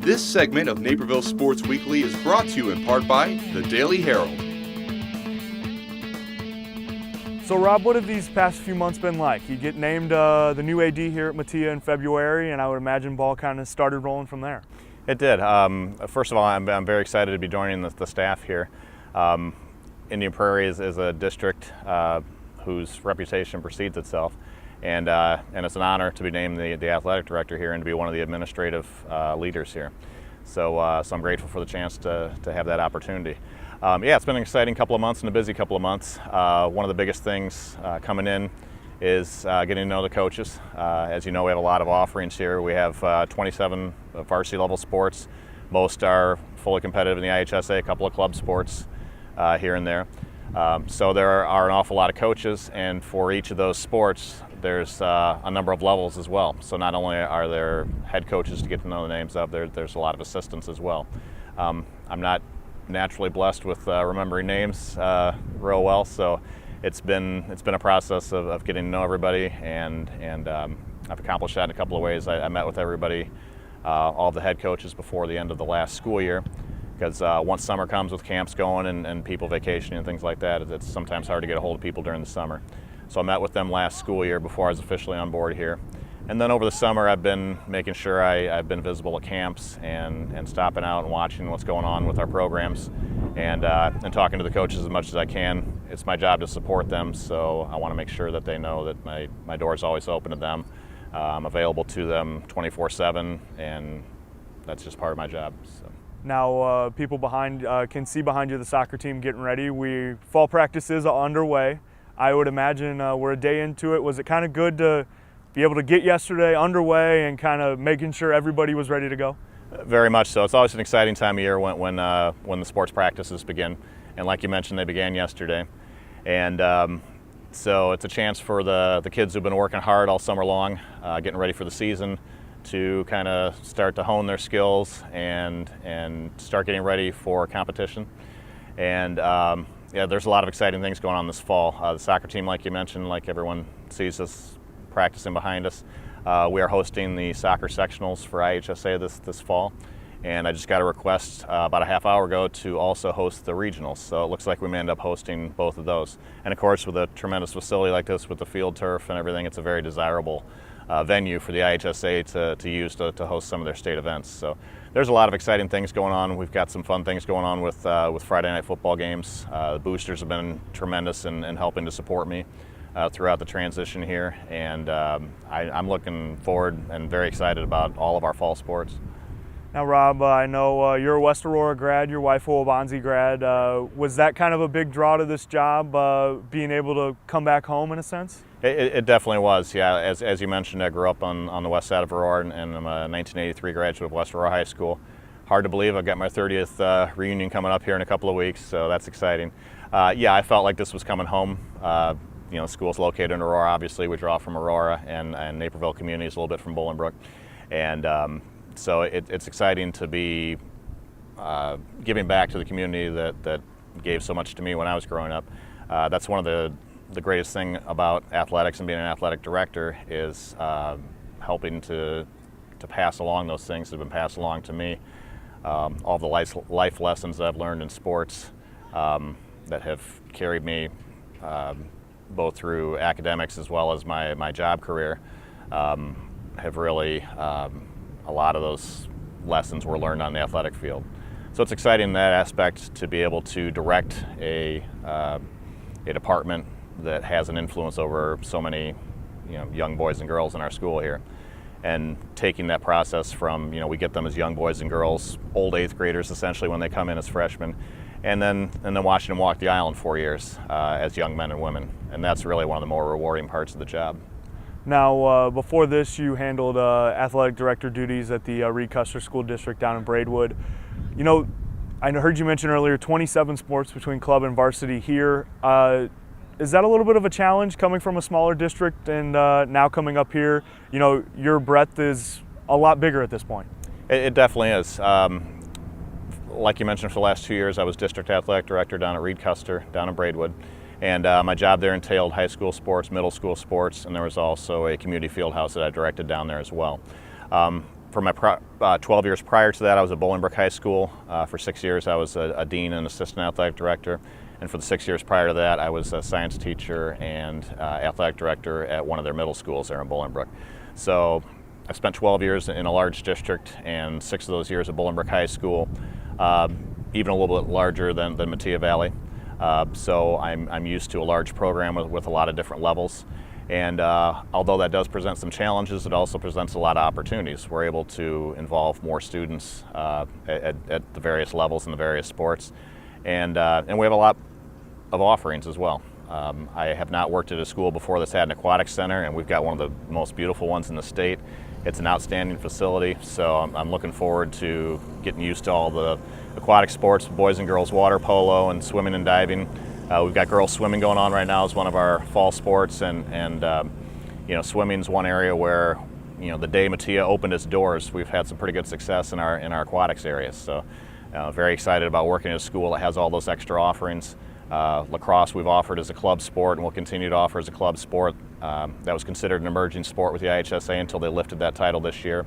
This segment of Naperville Sports Weekly is brought to you in part by the Daily Herald. So Rob, what have these past few months been like? You get named the new AD here at Metea in February, and I would imagine ball kind of started rolling from there. It did. First of all, I'm very excited to be joining the staff here. Indian Prairie is a district whose reputation precedes itself, and it's an honor to be named the athletic director here and to be one of the administrative leaders here. So I'm grateful for the chance to have that opportunity. It's been an exciting couple of months and a busy couple of months. One of the biggest things coming in is getting to know the coaches. As you know, we have a lot of offerings here. We have 27 varsity level sports. Most are fully competitive in the IHSA, a couple of club sports here and there. So there are an awful lot of coaches, and for each of those sports there's a number of levels as well. So not only are there head coaches to get to know the names of, there's a lot of assistants as well. I'm not naturally blessed with remembering names real well, so it's been a process of getting to know everybody, and I've accomplished that in a couple of ways. I met with everybody, all the head coaches, before the end of the last school year, because once summer comes with camps going and people vacationing and things like that, it's sometimes hard to get a hold of people during the summer. So I met with them last school year before I was officially on board here. And then over the summer, I've been making sure I've been visible at camps and stopping out and watching what's going on with our programs and talking to the coaches as much as I can. It's my job to support them, so I want to make sure that they know that my door is always open to them. I'm available to them 24/7, and that's just part of my job. So. Now, people can see behind you the soccer team getting ready. Fall practices are underway. I would imagine we're a day into it. Was it kind of good to be able to get yesterday underway and kind of making sure everybody was ready to go? Very much so. It's always an exciting time of year when the sports practices begin, and like you mentioned, they began yesterday. And so it's a chance for the kids who've been working hard all summer long, getting ready for the season, to kind of start to hone their skills and start getting ready for competition. And there's a lot of exciting things going on this fall. The soccer team, like you mentioned, like everyone sees us practicing behind us, we are hosting the soccer sectionals for IHSA this fall, and I just got a request about a half hour ago to also host the regionals, so it looks like we may end up hosting both of those. And of course, with a tremendous facility like this with the field turf and everything, it's a very desirable venue for the IHSA to use to host some of their state events. So there's a lot of exciting things going on. We've got some fun things going on with Friday night football games. The boosters have been tremendous in helping to support me throughout the transition here, and I'm looking forward and very excited about all of our fall sports. Now, Rob, I know you're a West Aurora grad, your wife a Waubonsie grad. Was that kind of a big draw to this job, being able to come back home in a sense? It definitely was, yeah. As you mentioned, I grew up on the west side of Aurora, and I'm a 1983 graduate of West Aurora High School. Hard to believe I've got my 30th reunion coming up here in a couple of weeks, so that's exciting. I felt like this was coming home. School's located in Aurora, obviously. We draw from Aurora, and Naperville community is a little bit from Bolingbrook. And so it's exciting to be giving back to the community that gave so much to me when I was growing up. That's one of the greatest thing about athletics and being an athletic director is helping to pass along those things that have been passed along to me. All the life lessons that I've learned in sports that have carried me both through academics as well as my job career have really, a lot of those lessons were learned on the athletic field. So it's exciting in that aspect to be able to direct a department that has an influence over so many young boys and girls in our school here, and taking that process from we get them as young boys and girls, old 8th graders essentially when they come in as freshmen, and then watching them walk the aisle in 4 years as young men and women, and that's really one of the more rewarding parts of the job. Now, before this, you handled athletic director duties at the Reed Custer School District down in Braidwood. I heard you mention earlier 27 sports between club and varsity here. Is that a little bit of a challenge coming from a smaller district and now coming up here? Your breadth is a lot bigger at this point. It definitely is. Like you mentioned, for the last 2 years, I was district athletic director down at Reed Custer, down in Braidwood. And my job there entailed high school sports, middle school sports, and there was also a community field house that I directed down there as well. For my 12 years prior to that, I was at Bolingbrook High School. For 6 years, I was a dean and assistant athletic director. And for the 6 years prior to that, I was a science teacher and athletic director at one of their middle schools there in Bolingbrook. So I spent 12 years in a large district and 6 of those years at Bolingbrook High School, even a little bit larger than Metea Valley. So I'm used to a large program with a lot of different levels. And although that does present some challenges, it also presents a lot of opportunities. We're able to involve more students at the various levels in the various sports. And we have a lot of offerings as well. I have not worked at a school before that's had an aquatic center, and we've got one of the most beautiful ones in the state. It's an outstanding facility, so I'm looking forward to getting used to all the aquatic sports, boys and girls water polo and swimming and diving. We've got girls swimming going on right now as one of our fall sports, and swimming's one area where, the day Metea opened its doors, we've had some pretty good success in our aquatics areas. So very excited about working at a school that has all those extra offerings. Lacrosse we've offered as a club sport and will continue to offer as a club sport. That was considered an emerging sport with the IHSA until they lifted that title this year.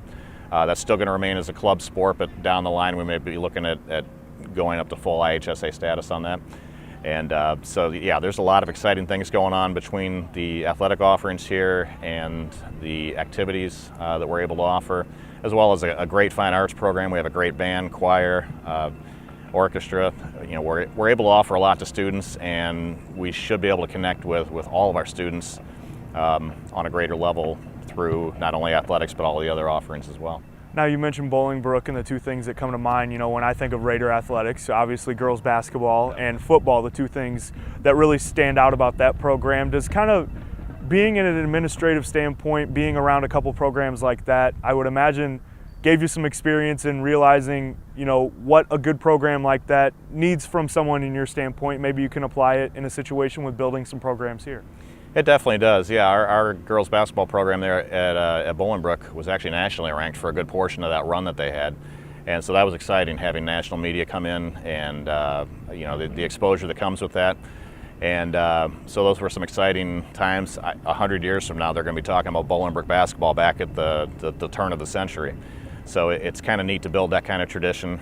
That's still going to remain as a club sport, but down the line we may be looking at going up to full IHSA status on that. And so there's a lot of exciting things going on between the athletic offerings here and the activities that we're able to offer, as well as a great fine arts program. We have a great band, choir, orchestra. We're able to offer a lot to students, and we should be able to connect with all of our students on a greater level through not only athletics but all the other offerings as well. Now, you mentioned Bolingbrook, and the two things that come to mind, when I think of Raider athletics, obviously girls basketball and football, the two things that really stand out about that program. Does kind of being in an administrative standpoint, being around a couple programs like that, I would imagine gave you some experience in realizing, what a good program like that needs from someone in your standpoint. Maybe you can apply it in a situation with building some programs here. It definitely does. Yeah, our girls basketball program there at Bolingbrook was actually nationally ranked for a good portion of that run that they had, and so that was exciting having national media come in and the exposure that comes with that. And so those were some exciting times. 100 years from now, they're going to be talking about Bolingbrook basketball back at the turn of the century. So it's kind of neat to build that kind of tradition.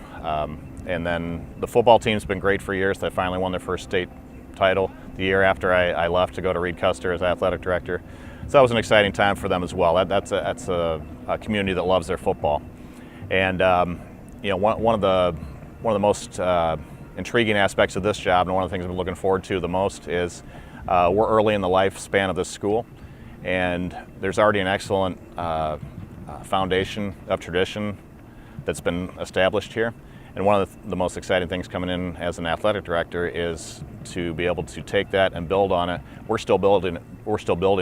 And then the football team's been great for years. They finally won their first state title the year after I left to go to Reed Custer as athletic director. So that was an exciting time for them as well. That's a community that loves their football. And one of the most intriguing aspects of this job, and one of the things I'm looking forward to the most, is we're early in the lifespan of this school, and there's already an excellent foundation of tradition that's been established here. And one of the most exciting things coming in as an athletic director is to be able to take that and build on it. We're still building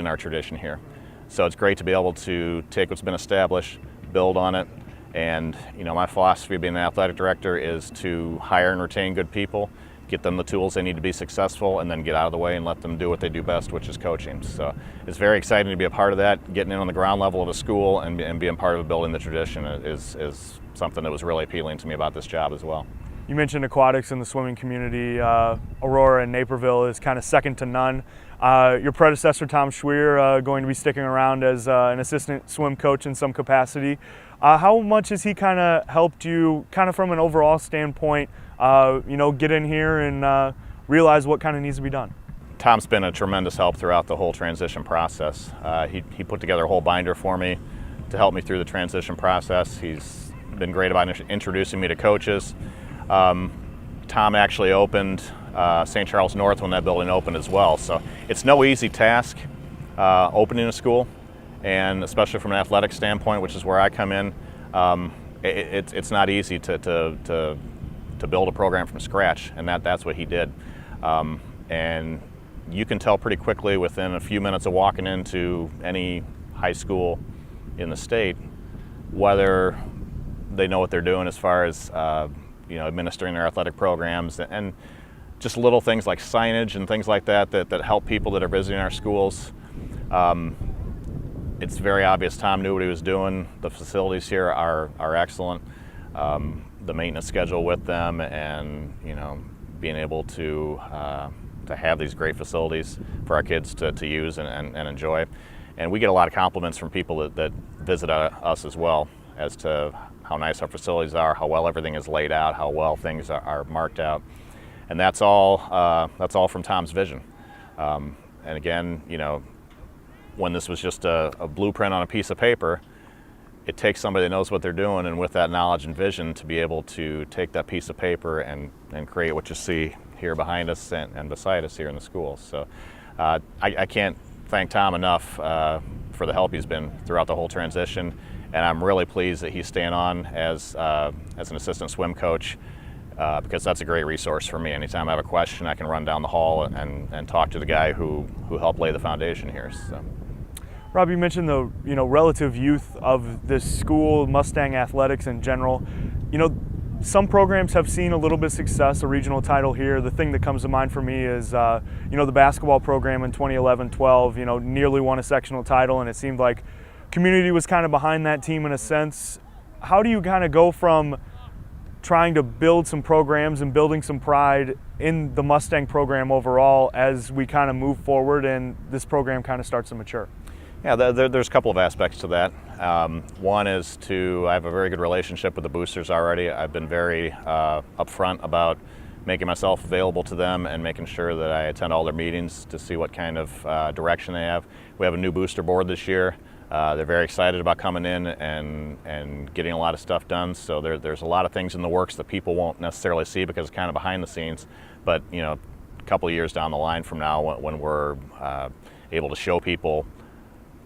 our tradition here. So it's great to be able to take what's been established, build on it. And my philosophy of being an athletic director is to hire and retain good people, get them the tools they need to be successful, and then get out of the way and let them do what they do best, which is coaching. So it's very exciting to be a part of that. Getting in on the ground level of a school and being part of building the tradition is something that was really appealing to me about this job as well. You mentioned aquatics in the swimming community. Aurora and Naperville is kind of second to none. Your predecessor, Tom Schweer, going to be sticking around as an assistant swim coach in some capacity. How much has he kind of helped you, kind of from an overall standpoint, get in here and realize what kind of needs to be done? Tom's been a tremendous help throughout the whole transition process. He put together a whole binder for me to help me through the transition process. He's been great about introducing me to coaches. Tom actually opened St. Charles North when that building opened as well. So it's no easy task opening a school, and especially from an athletic standpoint, which is where I come in. It's not easy to build a program from scratch, and that's what he did. And you can tell pretty quickly within a few minutes of walking into any high school in the state whether they know what they're doing as far as administering their athletic programs, and just little things like signage and things like that help people that are visiting our schools. It's very obvious Tom knew what he was doing. The facilities here are excellent. The maintenance schedule with them, and being able to have these great facilities for our kids to use and enjoy. And we get a lot of compliments from people that visit us as well. as to how nice our facilities are, how well everything is laid out, how well things are marked out. And that's all from Tom's vision. And again, when this was just a blueprint on a piece of paper, it takes somebody that knows what they're doing, and with that knowledge and vision, to be able to take that piece of paper and create what you see here behind us and beside us here in the schools. So I can't thank Tom enough for the help he's been throughout the whole transition, and I'm really pleased that he's staying on as an assistant swim coach, because that's a great resource for me. Anytime I have a question, I can run down the hall and talk to the guy who helped lay the foundation here. So. Rob, you mentioned the relative youth of this school, Mustang athletics in general. Some programs have seen a little bit of success, a regional title here. The thing that comes to mind for me is the basketball program in 2011-12. Nearly won a sectional title, and it seemed like community was kind of behind that team in a sense. How do you kind of go from trying to build some programs and building some pride in the Mustang program overall as we kind of move forward and this program kind of starts to mature? Yeah, there's a couple of aspects to that. One is I have a very good relationship with the boosters already. I've been very upfront about making myself available to them and making sure that I attend all their meetings to see what kind of direction they have. We have a new booster board this year. They're very excited about coming in and getting a lot of stuff done. So there's a lot of things in the works that people won't necessarily see because it's kind of behind the scenes. But a couple of years down the line from now, when we're able to show people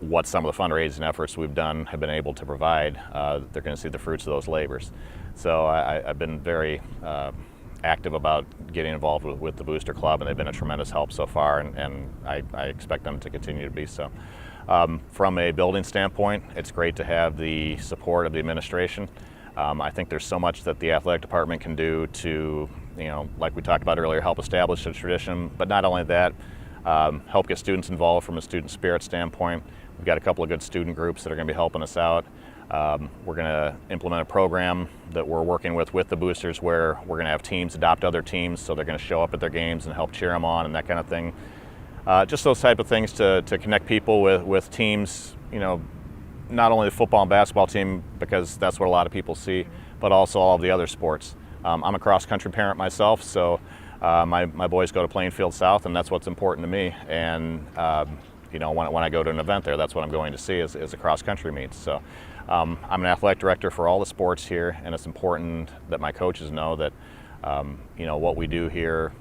what some of the fundraising efforts we've done have been able to provide, they're going to see the fruits of those labors. So I've been very active about getting involved with the Booster Club, and they've been a tremendous help so far, and I expect them to continue to be so. From a building standpoint, it's great to have the support of the administration. I think there's so much that the athletic department can do to, like we talked about earlier, help establish a tradition, but not only that, help get students involved from a student spirit standpoint. We've got a couple of good student groups that are going to be helping us out. We're going to implement a program that we're working with the boosters where we're going to have teams adopt other teams, so they're going to show up at their games and help cheer them on and that kind of thing. Just those type of things to connect people with teams, not only the football and basketball team, because that's what a lot of people see, but also all of the other sports. I'm a cross-country parent myself, so my boys go to Plainfield South, and that's what's important to me. And when I go to an event there, that's what I'm going to see is a cross-country meet. So I'm an athletic director for all the sports here, and it's important that my coaches know that what we do here,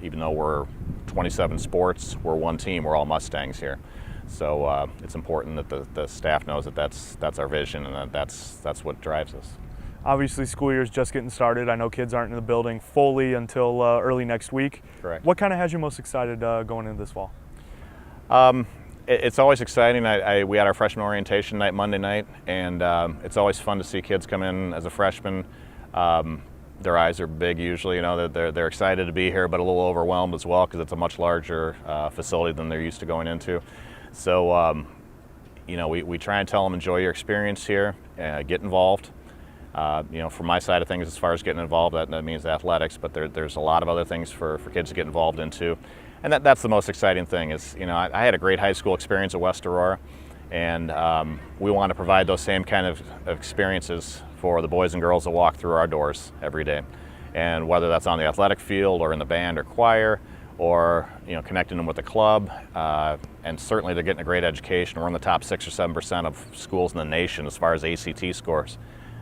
even though we're 27 sports, we're one team, we're all Mustangs here. So it's important that the staff knows that that's our vision, and that's what drives us. Obviously, school year is just getting started. I know kids aren't in the building fully until early next week. Correct. What kind of has you most excited going into this fall? It's always exciting. We had our freshman orientation night Monday night, and it's always fun to see kids come in as a freshman. Their eyes are big usually, they're excited to be here, but a little overwhelmed as well because it's a much larger facility than they're used to going into. So, we try and tell them, enjoy your experience here, get involved. From my side of things, as far as getting involved, that means athletics, but there's a lot of other things for kids to get involved into. And that's the most exciting thing is, I had a great high school experience at West Aurora, and we want to provide those same kind of experiences for the boys and girls that walk through our doors every day. And whether that's on the athletic field or in the band or choir, or connecting them with the club, and certainly they're getting a great education. We're in the top 6 or 7% of schools in the nation as far as ACT scores.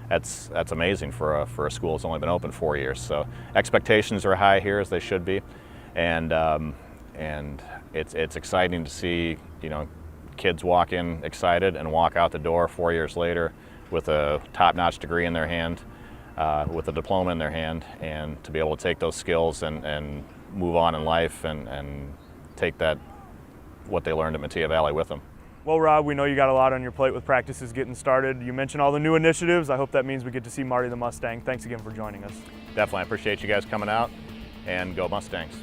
That's amazing for a school that's only been open 4 years. So expectations are high here, as they should be, and it's exciting to see kids walk in excited and walk out the door 4 years later with a top-notch degree in their hand, with a diploma in their hand, and to be able to take those skills and move on in life and take what they learned at Metea Valley with them. Well, Rob, we know you got a lot on your plate with practices getting started. You mentioned all the new initiatives. I hope that means we get to see Marty the Mustang. Thanks again for joining us. Definitely. I appreciate you guys coming out, and go Mustangs.